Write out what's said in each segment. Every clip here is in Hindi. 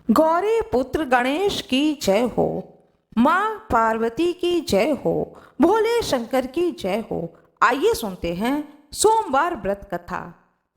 गौरी पुत्र गणेश की जय हो, माँ पार्वती की जय हो, भोले शंकर की जय हो। आइए सुनते हैं सोमवार व्रत कथा।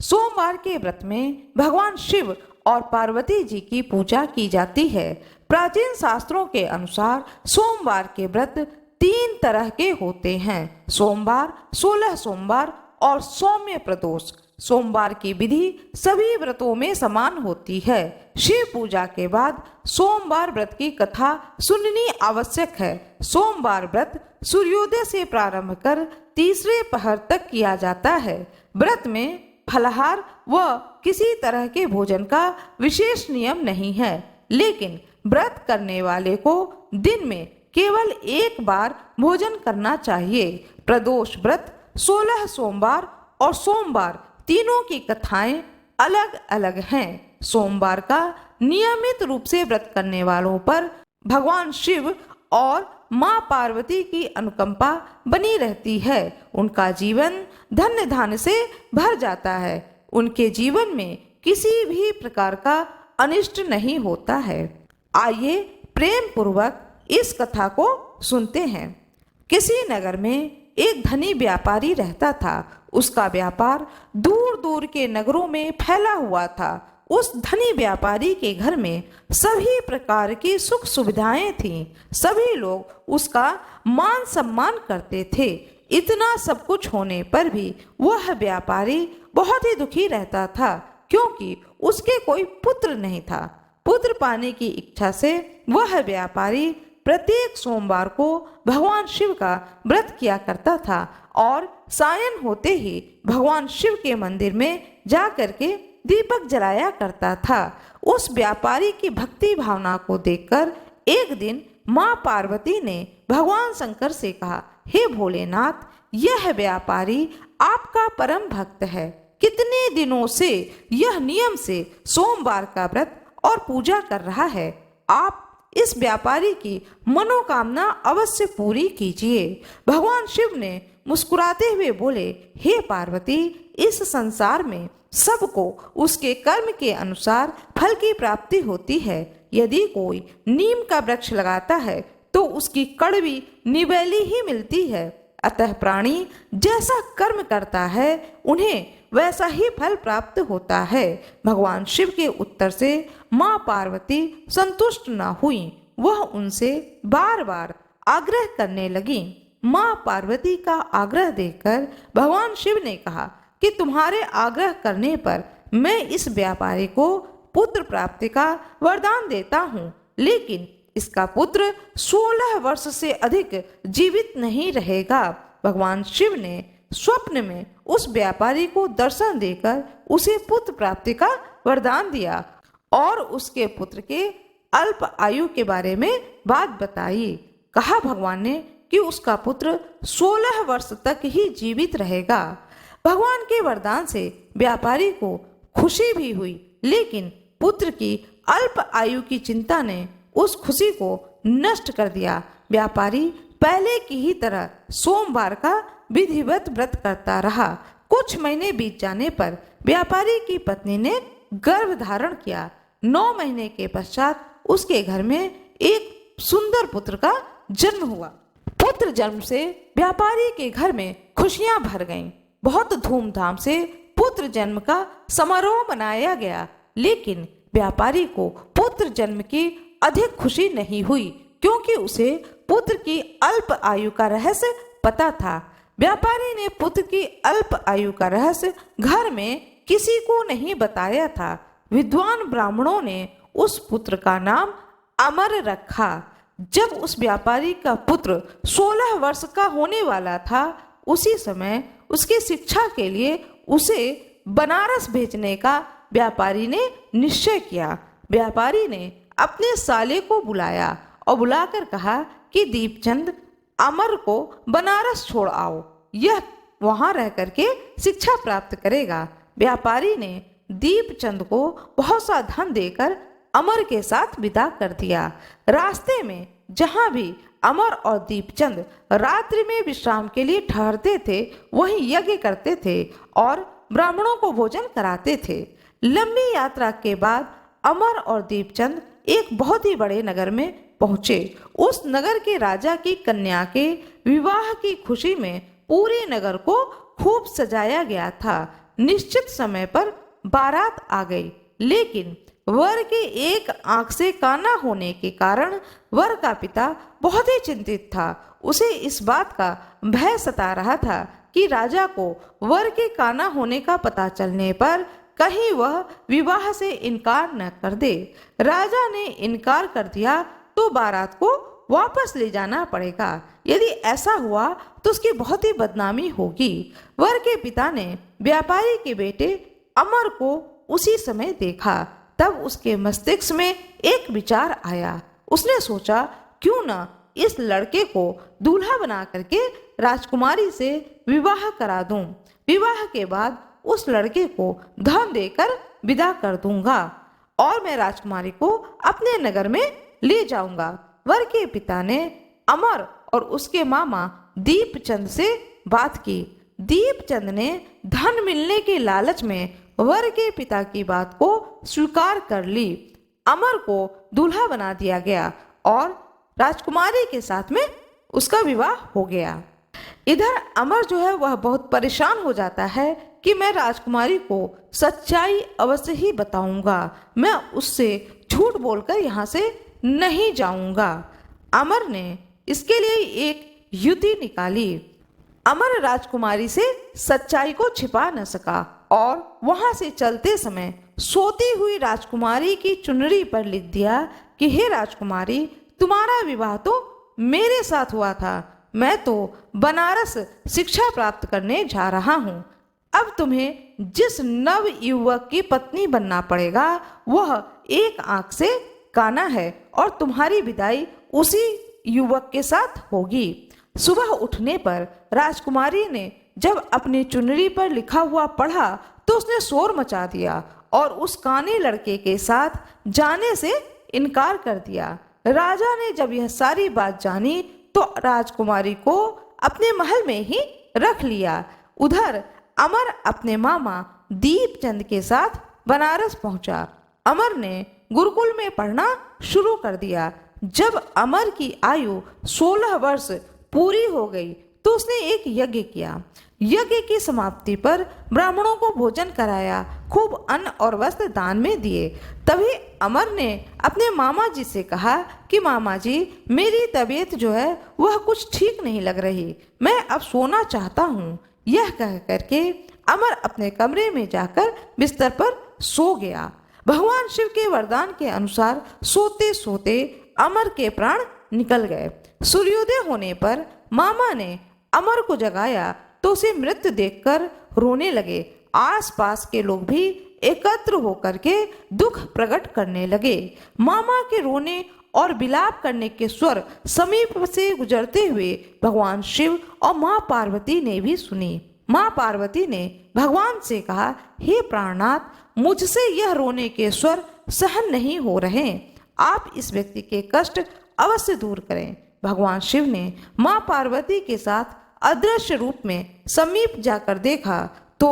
सोमवार के व्रत में भगवान शिव और पार्वती जी की पूजा की जाती है। प्राचीन शास्त्रों के अनुसार सोमवार के व्रत 3 तरह के होते हैं: सोमवार, 16 सोमवार और सौम्य प्रदोष। सोमवार की विधि सभी व्रतों में समान होती है। शिव पूजा के बाद सोमवार व्रत की कथा सुननी आवश्यक है। सोमवार व्रत सूर्योदय से प्रारंभ कर तीसरे पहर तक किया जाता है। व्रत में फलाहार व किसी तरह के भोजन का विशेष नियम नहीं है, लेकिन व्रत करने वाले को दिन में केवल एक बार भोजन करना चाहिए। प्रदोष व्रत 16 सोमवार और सोमवार तीनों की कथाएं अलग अलग हैं। सोमवार का नियमित रूप से व्रत करने वालों पर भगवान शिव और माँ पार्वती की अनुकंपा बनी रहती है। उनका जीवन धन्य धान्य से भर जाता है। उनके जीवन में किसी भी प्रकार का अनिष्ट नहीं होता है। आइए प्रेम पूर्वक इस कथा को सुनते हैं। किसी नगर में एक धनी व्यापारी रहता था। उसका व्यापार दूर दूर के नगरों में फैला हुआ था। उस धनी व्यापारी के घर में सभी प्रकार की सुख सुविधाएं थीं। सभी लोग उसका मान सम्मान करते थे। इतना सब कुछ होने पर भी वह व्यापारी बहुत ही दुखी रहता था, क्योंकि उसके कोई पुत्र नहीं था। पुत्र पाने की इच्छा से वह व्यापारी प्रत्येक सोमवार को भगवान शिव का व्रत किया करता था और सायं होते ही भगवान शिव के मंदिर में जा करके दीपक जलाया करता था। उस व्यापारी की भक्ति भावना को देखकर एक दिन माँ पार्वती ने भगवान शंकर से कहा, हे भोलेनाथ, यह व्यापारी आपका परम भक्त है। कितने दिनों से यह नियम से सोमवार का व्रत और पूजा कर रहा है। आप इस व्यापारी की मनोकामना अवश्य पूरी कीजिए। भगवान शिव ने मुस्कुराते हुए बोले, हे पार्वती, इस संसार में सबको उसके कर्म के अनुसार फल की प्राप्ति होती है। यदि कोई नीम का वृक्ष लगाता है तो उसकी कड़वी निबैली ही मिलती है। अतः प्राणी जैसा कर्म करता है उन्हें वैसा ही फल प्राप्त होता है। भगवान शिव के उत्तर से माँ पार्वती संतुष्ट न हुई। वह उनसे बार बार आग्रह करने लगी। माँ पार्वती का आग्रह देखकर भगवान शिव ने कहा कि तुम्हारे आग्रह करने पर मैं इस व्यापारी को पुत्र प्राप्ति का वरदान देता हूँ, लेकिन इसका पुत्र 16 वर्ष से अधिक जीवित नहीं रहेगा। भगवान शिव ने स्वप्न में उस व्यापारी को दर्शन देकर उसे पुत्र प्राप्ति का वरदान दिया और उसके पुत्र के अल्प आयु के बारे में बात बताई। कहा भगवान ने कि उसका पुत्र 16 वर्ष तक ही जीवित रहेगा। भगवान के वरदान से व्यापारी को खुशी भी हुई, लेकिन पुत्र की अल्प आयु की चिंता ने उस खुशी को नष्ट कर दिया। व्यापारी पहले की ही तरह सोमवार का विधिवत व्रत करता रहा। कुछ महीने बीत जाने पर व्यापारी की पत्नी ने गर्भ धारण किया। 9 महीने के पश्चात उसके घर में एक सुंदर पुत्र का जन्म हुआ। पुत्र जन्म से व्यापारी के घर में खुशियां भर गईं। बहुत धूमधाम से पुत्र जन्म का समारोह मनाया गया, लेकिन व्यापारी को पुत्र जन्म की अधिक खुशी नहीं हुई, क्योंकि उसे पुत्र की अल्प आयु का रहस्य पता था। व्यापारी ने पुत्र की अल्प आयु का रहस्य घर में किसी को नहीं बताया था। विद्वान ब्राह्मणों ने उस पुत्र का नाम अमर रखा। जब उस व्यापारी का पुत्र 16 वर्ष का होने वाला था, उसी समय उसकी शिक्षा के लिए उसे बनारस भेजने का व्यापारी ने निश्चय किया। व्यापारी ने अपने साले को बुलाया और बुलाकर कहा कि दीपचंद अमर को बनारस छोड़ आओ, यह वहां रह करके शिक्षा प्राप्त करेगा। व्यापारी ने दीपचंद को बहुत सा धन देकर अमर के साथ विदा कर दिया। रास्ते में जहां भी अमर और दीपचंद रात्रि में विश्राम के लिए ठहरते थे, वहीं यज्ञ करते थे और ब्राह्मणों को भोजन कराते थे। लंबी यात्रा के बाद अमर और दीपचंद एक बहुत ही बड़े नगर में पहुंचे। उस नगर के राजा की कन्या के विवाह की खुशी में पूरे नगर को खूब सजाया गया था। निश्चित समय पर बारात आ गई, लेकिन वर के एक आंख से काना होने के कारण वर का पिता बहुत ही चिंतित था। उसे इस बात का भय सता रहा था कि राजा को वर के काना होने का पता चलने पर कहीं वह विवाह से इनकार न कर दे। राजा ने इनकार कर दिया तो बारात को वापस ले जाना पड़ेगा। यदि ऐसा हुआ तो उसकी बहुत ही बदनामी होगी। वर के पिता ने व्यापारी के बेटे अमर को उसी समय देखा। तब उसके मस्तिष्क में एक विचार आया। उसने सोचा, क्यों न इस लड़के को दूल्हा बना करके राजकुमारी से विवाह करा दूं। विवाह के बाद उस लड़के को धन देकर विदा कर दूंगा और मैं राजकुमारी को अपने नगर में ले जाऊंगा। वर के पिता ने अमर और उसके मामा दीपचंद से बात की। दीपचंद ने धन मिलने के लालच में वर के पिता की बात को स्वीकार कर ली। अमर को दूल्हा बना दिया गया और राजकुमारी के साथ में उसका विवाह हो गया। इधर अमर जो है वह बहुत परेशान हो जाता है कि मैं राजकुमारी को सच्चाई अवश्य ही बताऊंगा, मैं उससे झूठ बोलकर यहाँ से नहीं जाऊंगा। अमर ने इसके लिए एक युक्ति निकाली। अमर राजकुमारी से सच्चाई को छिपा न सका और वहां से चलते समय सोती हुई राजकुमारी की चुनरी पर लिख दिया कि हे राजकुमारी, तुम्हारा विवाह तो मेरे साथ हुआ था। मैं तो बनारस शिक्षा प्राप्त करने जा रहा हूँ। अब तुम्हें जिस नव युवक की पत्नी बनना पड़ेगा वह एक आंख से काना है और तुम्हारी विदाई उसी युवक के साथ होगी। सुबह उठने पर राजकुमारी ने जब अपनी चुनरी पर लिखा हुआ पढ़ा तो उसने शोर मचा दिया और उस काने लड़के के साथ जाने से इनकार कर दिया। राजा ने जब यह सारी बात जानी तो राजकुमारी को अपने महल में ही रख लिया। उधर अमर अपने मामा दीपचंद के साथ बनारस पहुंचा। अमर ने गुरुकुल में पढ़ना शुरू कर दिया। जब अमर की आयु 16 वर्ष पूरी हो गई तो उसने एक यज्ञ किया। यज्ञ की समाप्ति पर ब्राह्मणों को भोजन कराया, खूब अन्न और वस्त्र दान में दिए। तभी अमर ने अपने मामा जी से कहा कि मामा जी, मेरी तबीयत जो है वह कुछ ठीक नहीं लग रही, मैं अब सोना चाहता हूँ। यह कह करके अमर अपने कमरे में जाकर बिस्तर पर सो गया। भगवान शिव के वरदान के अनुसार सोते सोते अमर के प्राण निकल गए। सूर्योदय होने पर मामा ने अमर को जगाया तो उसे मृत देखकर रोने लगे। आसपास के लोग भी एकत्र होकर के दुख प्रकट करने लगे। मामा के रोने और विलाप करने के स्वर समीप से गुजरते हुए भगवान शिव और माँ पार्वती ने भी सुनी। माँ पार्वती ने भगवान से कहा, हे प्राणनाथ, मुझसे यह रोने के स्वर सहन नहीं हो रहे, आप इस व्यक्ति के कष्ट अवश्य दूर करें। भगवान शिव ने माँ पार्वती के साथ अदृश्य रूप में समीप जाकर देखा तो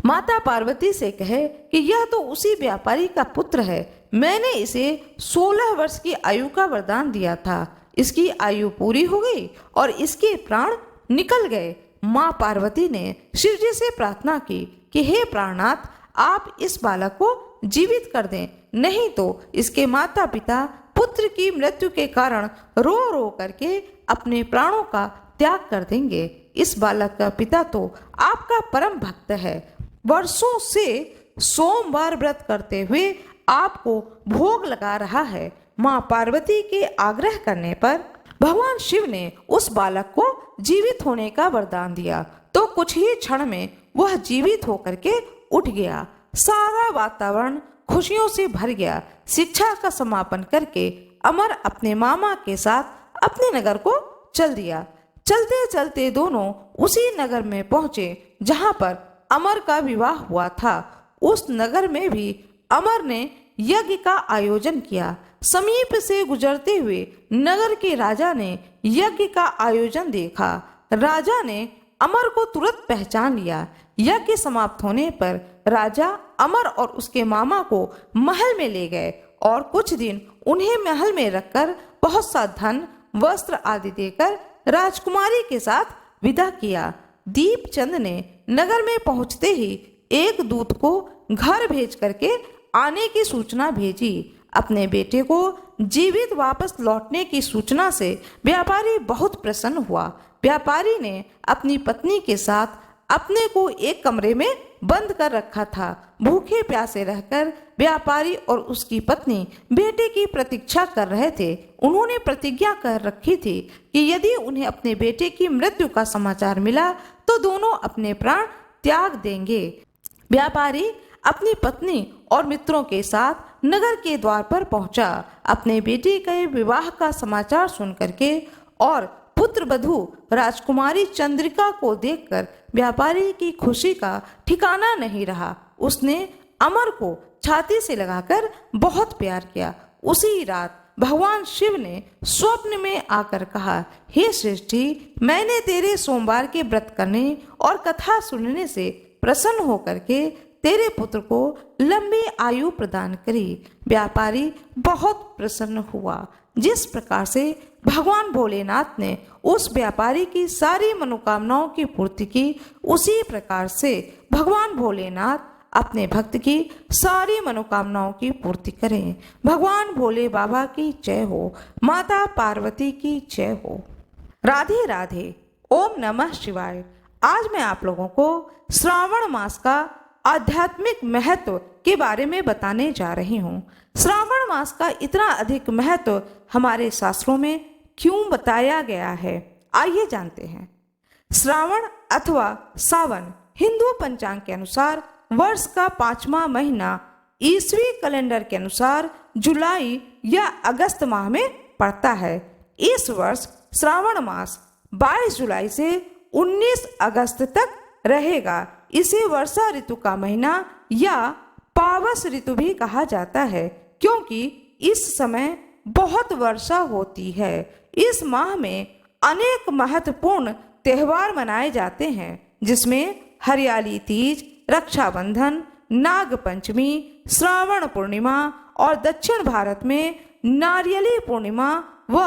माता पार्वती से कहे कि यह तो उसी व्यापारी का पुत्र है, मैंने इसे 16 वर्ष की आयु का वरदान दिया था, इसकी आयु पूरी हो गई और इसके प्राण निकल गए। माँ पार्वती ने शिव जी से प्रार्थना की कि हे प्राणनाथ, आप इस बालक को जीवित कर दें, नहीं तो इसके माता पिता पुत्र की मृत्यु के कारण रो रो करके अपने प्राणों का त्याग कर देंगे। इस बालक का पिता तो आपका परम भक्त है, वर्षों से सोमवार व्रत करते हुए आपको भोग लगा रहा है। माँ पार्वती के आग्रह करने पर भगवान शिव ने उस बालक को जीवित होने का वरदान दिया तो कुछ ही क्षण में वह जीवित होकर के उठ गया। सारा वातावरण खुशियों से भर गया। शिक्षा का समापन करके अमर अपने मामा के साथ अपने नगर को चल दिया। चलते चलते दोनों उसी नगर में पहुंचे जहां पर अमर का विवाह हुआ था। उस नगर में भी अमर ने यज्ञ का आयोजन किया। समीप से गुजरते हुए नगर के राजा ने यज्ञ का आयोजन देखा। राजा ने अमर को तुरंत पहचान लिया। यज्ञ समाप्त होने पर राजा अमर और उसके मामा को महल में ले गए और कुछ दिन उन्हें महल में रखकर बहुत सा धन, वस्त्र आदि देकर राजकुमारी के साथ विदा किया। दीपचंद ने नगर में पहुंचते ही एक दूत को घर भेज करके आने की सूचना भेजी। अपने बेटे को जीवित वापस लौटने की सूचना से व्यापारी बहुत प्रसन्न हुआ। व्यापारी ने अपनी पत्नी के साथ अपने को एक कमरे में बंद कर रखा था। भूखे प्यासे रहकर व्यापारी और उसकी पत्नी बेटे की प्रतीक्षा कर रहे थे। उन्होंने प्रतिज्ञा कर रखी थी कि यदि उन्हें अपने बेटे की मृत्यु का समाचार मिला तो दोनों अपने प्राण त्याग देंगे। व्यापारी अपनी पत्नी और मित्रों के साथ नगर के द्वार पर पहुंचा। अपने बेटे के विवाह का समाचार सुन करके और पुत्र वधू राजकुमारी चंद्रिका को देखकर व्यापारी की खुशी का ठिकाना नहीं रहा। उसने अमर को छाती से लगाकर बहुत प्यार किया। उसी रात भगवान शिव ने स्वप्न में आकर कहा, हे सृष्टि, मैंने तेरे सोमवार के व्रत करने और कथा सुनने से प्रसन्न होकर के तेरे पुत्र को लंबी आयु प्रदान करी। व्यापारी बहुत प्रसन्न हुआ। जिस प्रकार से भगवान भोलेनाथ ने उस व्यापारी की सारी मनोकामनाओं की पूर्ति की, उसी प्रकार से भगवान भोलेनाथ अपने भक्त की सारी मनोकामनाओं की पूर्ति करें। भगवान भोले बाबा की जय हो। माता पार्वती की जय हो। राधे राधे। ओम नमः शिवाय। आज मैं आप लोगों को श्रावण मास का आध्यात्मिक महत्व के बारे में बताने जा रही हूँ। श्रावण मास का इतना अधिक महत्व हमारे शास्त्रों में क्यों बताया गया है, आइए जानते हैं। श्रावण अथवा सावन हिंदू पंचांग के अनुसार वर्ष का 5वां महीना, ईसवी कैलेंडर के अनुसार जुलाई या अगस्त माह में पड़ता है। इस वर्ष श्रावण मास 22 जुलाई से 19 अगस्त तक रहेगा। इसे वर्षा ऋतु का महीना या पावस ऋतु भी कहा जाता है, क्योंकि इस समय बहुत वर्षा होती है। इस माह में अनेक महत्वपूर्ण त्योहार मनाए जाते हैं, जिसमें हरियाली तीज, रक्षाबंधन, नाग पंचमी, श्रावण पूर्णिमा और दक्षिण भारत में नारियली पूर्णिमा व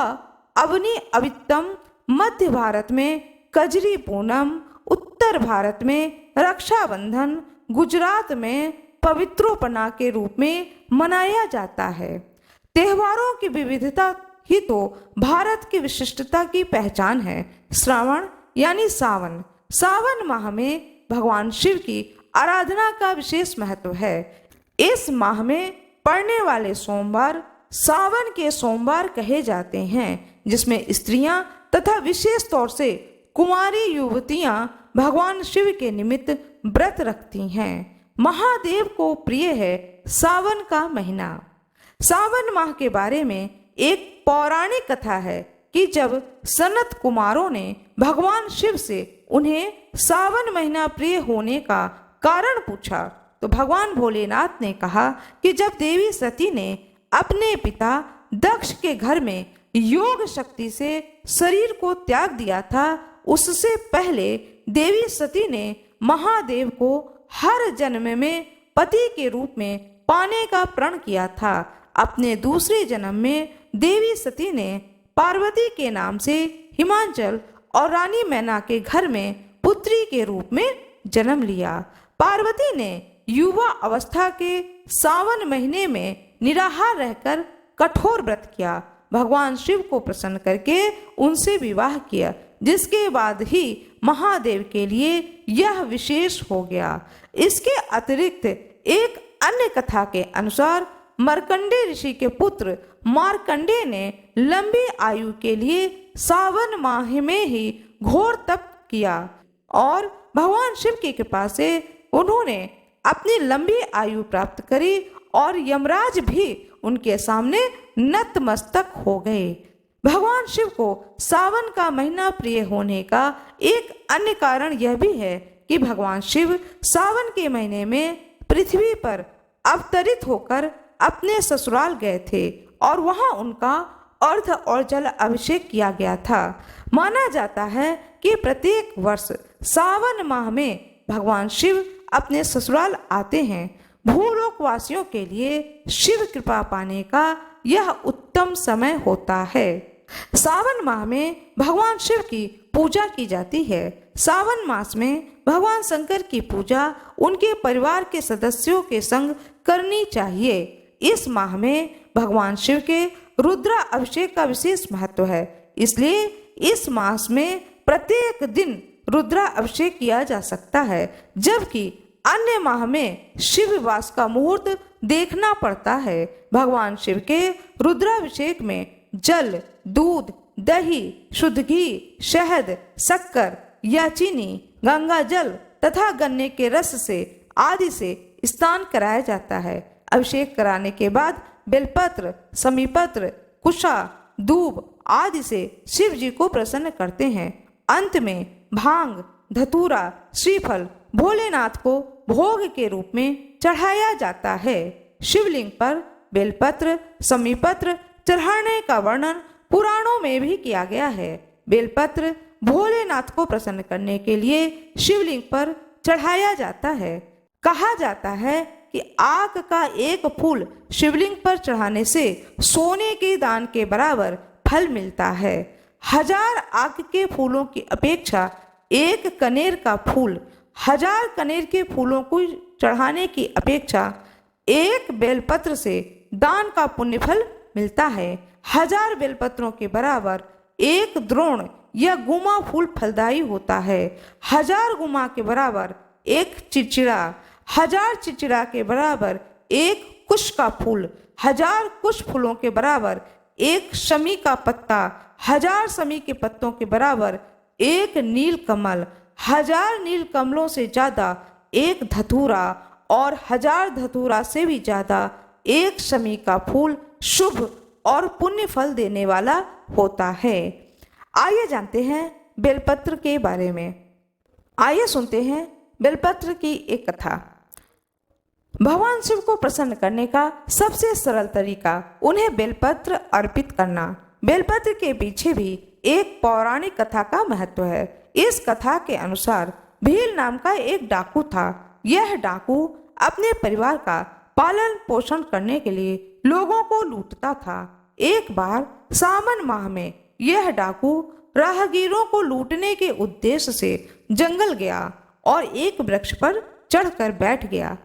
अवनी अवितम, मध्य भारत में कजरी पूनम, उत्तर भारत में रक्षाबंधन, गुजरात में पवित्रोपना के रूप में मनाया जाता है। त्योहारों की विविधता ही तो भारत की विशिष्टता की पहचान है। श्रावण यानी सावन। सावन माह में भगवान शिव की आराधना का विशेष महत्व है। इस माह में पड़ने वाले सोमवार सावन के सोमवार कहे जाते हैं, जिसमें स्त्रियां तथा विशेष तौर से कुंवारी युवतियां भगवान शिव के निमित्त व्रत रखती हैं। महादेव को प्रिय है सावन का महीना। सावन माह के बारे में एक पौराणिक कथा है कि जब सनत कुमारों ने भगवान शिव से उन्हें सावन महीना प्रिय होने का कारण पूछा, तो भगवान भोलेनाथ ने कहा कि जब देवी सती ने अपने पिता दक्ष के घर में योग शक्ति से शरीर को त्याग दिया था, उससे पहले देवी सती ने महादेव को हर जन्म में पति के रूप में पाने का प्रण किया था। अपने दूसरे जन्म में देवी सती ने पार्वती के नाम से हिमाचल और रानी मैना के घर में पुत्री के रूप में जन्म लिया। पार्वती ने युवा अवस्था के सावन महीने में निराहार रहकर कठोर व्रत किया। भगवान शिव को प्रसन्न करके उनसे विवाह किया, जिसके बाद ही महादेव के लिए यह विशेष हो गया। इसके अतिरिक्त एक अन्य कथा के अनुसार मार्कंडे ऋषि के पुत्र मार्कंडे ने लंबी आयु के लिए सावन माह में ही घोर तप किया और भगवान शिव की कृपा से उन्होंने अपनी लंबी आयु प्राप्त करी और यमराज भी उनके सामने नतमस्तक हो गए। भगवान शिव को सावन का महीना प्रिय होने का एक अन्य कारण यह भी है कि भगवान शिव सावन के महीने में पृथ्वी पर अवतरित होकर अपने ससुराल गए थे और वहां उनका अर्ध और जल अभिषेक किया गया था। माना जाता है कि प्रत्येक वर्ष सावन माह में भगवान शिव अपने ससुराल आते हैं। भूलोक वासियों के लिए शिव कृपा पाने का यह उत्तम समय होता है। सावन माह में भगवान शिव की पूजा की जाती है। सावन मास में भगवान शंकर की पूजा उनके परिवार के सदस्यों के संग करनी चाहिए। इस माह में भगवान शिव के रुद्र अभिषेक का विशेष महत्व है, इसलिए इस मास में प्रत्येक दिन रुद्र अभिषेक किया जा सकता है, जबकि अन्य माह में शिव वास का मुहूर्त देखना पड़ता है। भगवान शिव के रुद्राभिषेक में जल, दूध, दही, शुद्ध घी, शहद, शक्कर या चीनी, गंगा जल तथा गन्ने के रस से आदि से स्नान कराया जाता है। अभिषेक कराने के बाद बेलपत्र, समीपत्र, कुशा, दूब आदि से शिव जी को प्रसन्न करते हैं। अंत में भांग, धतूरा, श्रीफल भोलेनाथ को भोग के रूप में चढ़ाया जाता है। शिवलिंग पर बेलपत्र, समीपत्र चढ़ाने का वर्णन पुराणों में भी किया गया है। बेलपत्र भोलेनाथ को प्रसन्न करने के लिए शिवलिंग पर चढ़ाया जाता है। कहा जाता है कि आग का एक फूल शिवलिंग पर चढ़ाने से सोने के दान के बराबर फल मिलता है। 1000 आग के फूलों की अपेक्षा एक कनेर का फूल 1000 कनेर के फूलों को चढ़ाने की अपेक्षा एक बेलपत्र से दान का पुण्य फल मिलता है। 1000 बेलपत्रों के बराबर एक द्रोण या गुमा फूल फलदायी होता है। 1000 गुमा के बराबर एक चिचिड़ा, 1000 चिचिड़ा के बराबर एक कुश का फूल, 1000 कुश फूलों के बराबर एक शमी का पत्ता, 1000 शमी के पत्तों के बराबर एक नील कमल, 1000 नील कमलों से ज्यादा एक धतूरा और 1000 धतूरा से भी ज्यादा एक शमी का फूल शुभ और पुण्य फल देने वाला होता है। आइए जानते हैं बेलपत्र के बारे में। आइए सुनते हैं बेलपत्र की एक कथा। भगवान शिव को प्रसन्न करने का सबसे सरल तरीका उन्हें बेलपत्र अर्पित करना। बेलपत्र के पीछे भी एक पौराणिक कथा का महत्व है। इस कथा के अनुसार भील नाम का एक डाकू था। यह डाकू अपने परिवार का पालन पोषण करने के लिए लोगों को लूटता था। एक बार सावन माह में यह डाकू राहगीरों को लूटने के उद्देश्य से जंगल गया और एक वृक्ष पर चढ़कर बैठ गया।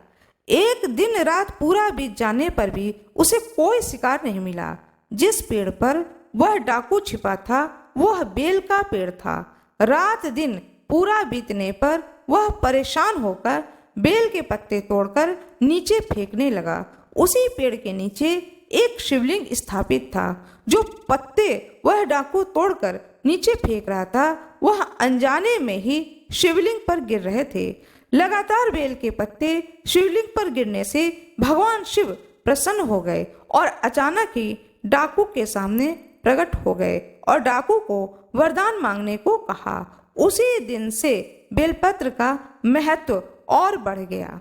एक दिन रात पूरा बीत जाने पर भी उसे कोई शिकार नहीं मिला। जिस पेड़ पर वह डाकू छिपा था वह बेल का पेड़ था। रात दिन पूरा बीतने पर वह परेशान होकर बेल के पत्ते तोड़कर नीचे फेंकने लगा। उसी पेड़ के नीचे एक शिवलिंग स्थापित था। जो पत्ते वह डाकू तोड़कर नीचे फेंक रहा था वह अनजाने में ही शिवलिंग पर गिर रहे थे। लगातार बेल के पत्ते शिवलिंग पर गिरने से भगवान शिव प्रसन्न हो गए और अचानक ही डाकू के सामने प्रकट हो गए और डाकू को वरदान मांगने को कहा। उसी दिन से बेलपत्र का महत्व और बढ़ गया।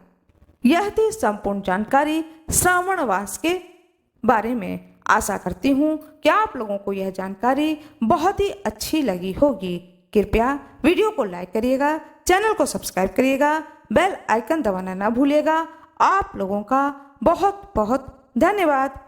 यह थी संपूर्ण जानकारी श्रावण मास के बारे में। आशा करती हूँ कि आप लोगों को यह जानकारी बहुत ही अच्छी लगी होगी। कृपया वीडियो को लाइक करिएगा, चैनल को सब्सक्राइब करिएगा, बेल आइकन दबाना ना भूलिएगा। आप लोगों का बहुत बहुत धन्यवाद।